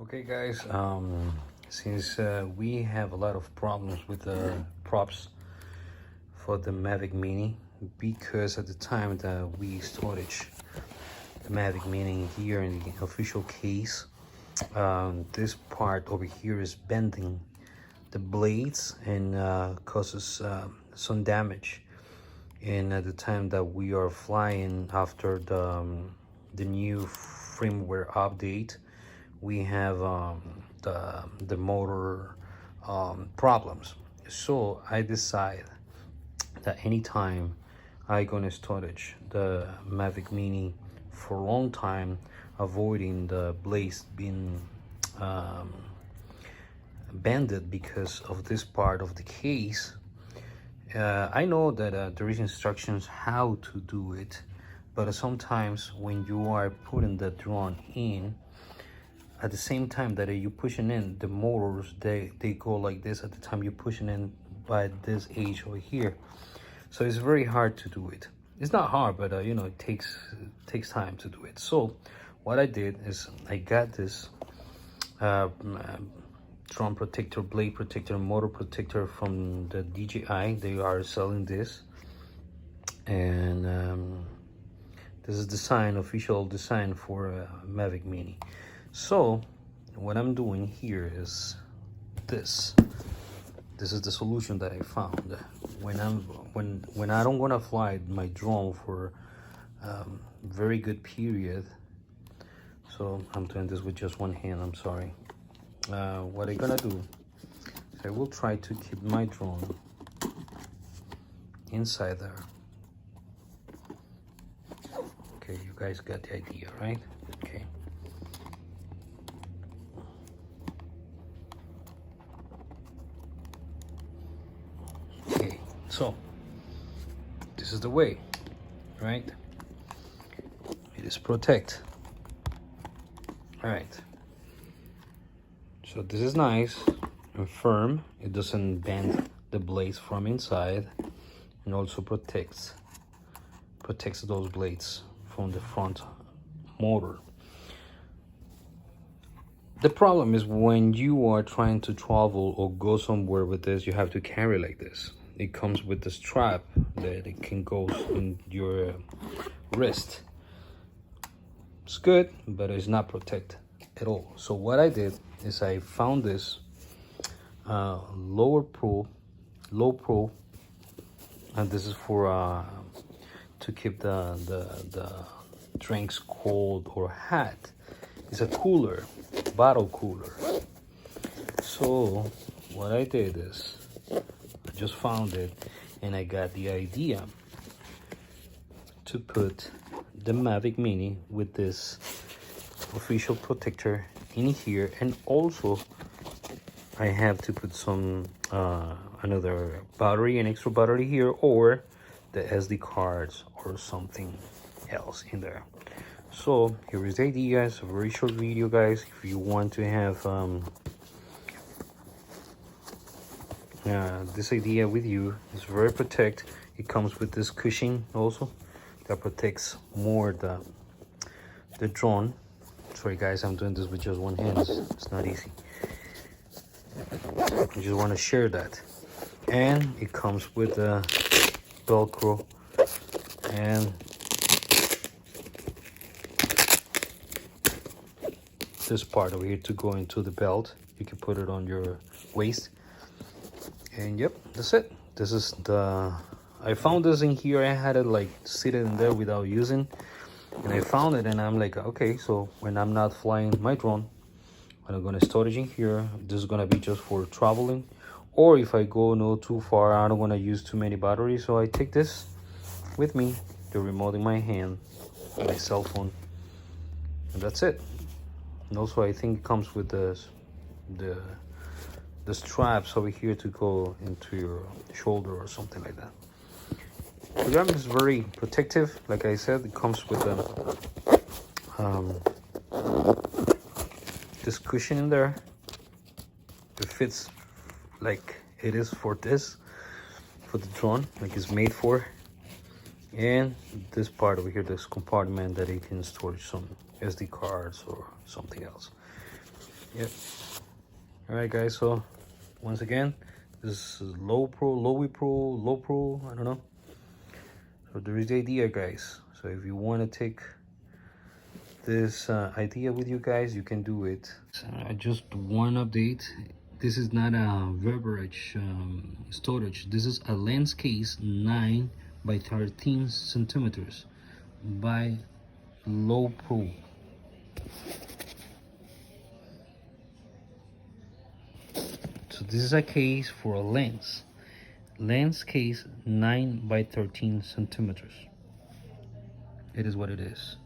Okay guys, since we have a lot of problems with the props for the Mavic Mini, because at the time that we storage the Mavic Mini here in the official case, this part over here is bending the blades and causes some damage. And at the time that we are flying after the new firmware update, we have the motor problems. So I decide that anytime I gonna storage the Mavic Mini for a long time, avoiding the blades being bended because of this part of the case. I know that there is instructions how to do it, but sometimes when you are putting the drone in, at the same time that you're pushing in, the motors they go like this at the time you're pushing in by this edge over here. So it's very hard to do it. It's not hard, but you know, it takes time to do it. So what I did is I got this drum protector, blade protector, motor protector from the DJI. They are selling this, and this is design, official design for Mavic Mini. So what I'm doing here is this is the solution that I found when I don't want to fly my drone for very good period. So I'm doing this with just one hand, I'm sorry. What I'm gonna do is I will try to keep my drone inside there. Okay, you guys got the idea, right? Okay. Okay, so this is the way, right? It is protect. All right. So this is nice and firm. It doesn't bend the blades from inside, and also protects those blades from the front motor. The problem is when you are trying to travel or go somewhere with this, you have to carry like this. It comes with the strap that it can go in your wrist. It's good, but it's not protected at all. So what I did is I found this low pro, and this is for to keep the drinks cold or hot. It's a cooler, bottle cooler. So what I did is I just found it, and I got the idea to put the Mavic Mini with this official protector in here, and also I have to put some another battery, an extra battery here, or the SD cards or something else in there. So here is the idea. It's a very short video, guys. If you want to have this idea with you, it's very protect. It comes with this cushion also that protects more the drone. Sorry guys, I'm doing this with just one hand. It's not easy. I just want to share that. And it comes with a Velcro and this part over here to go into the belt. You can put it on your waist. And yep, that's it. This is I found this in here. I had it like sitting in there without using, and I found it, and I'm like, okay, so when I'm not flying my drone, when I'm gonna storage in here, this is gonna be just for traveling, or if I go no too far, I don't want to use too many batteries, so I take this with me, the remote in my hand, my cell phone, and that's it. And also I think it comes with the straps over here to go into your shoulder or something like that. The drum is very protective. Like I said, it comes with this cushion in there. It fits like it is for this, for the drone, like it's made for. And this part over here, this compartment that you can store some SD cards or something else. Yep. All right, guys. So once again, this is low pro, low pro, low pro. I don't know. So there is the idea, guys. So if you want to take this idea with you guys, you can do it. Just one update. This is not a beverage storage. This is a lens case 9 by 13 centimeters by low pro. So this is a case for a lens case 9 by 13 centimeters. It is what it is.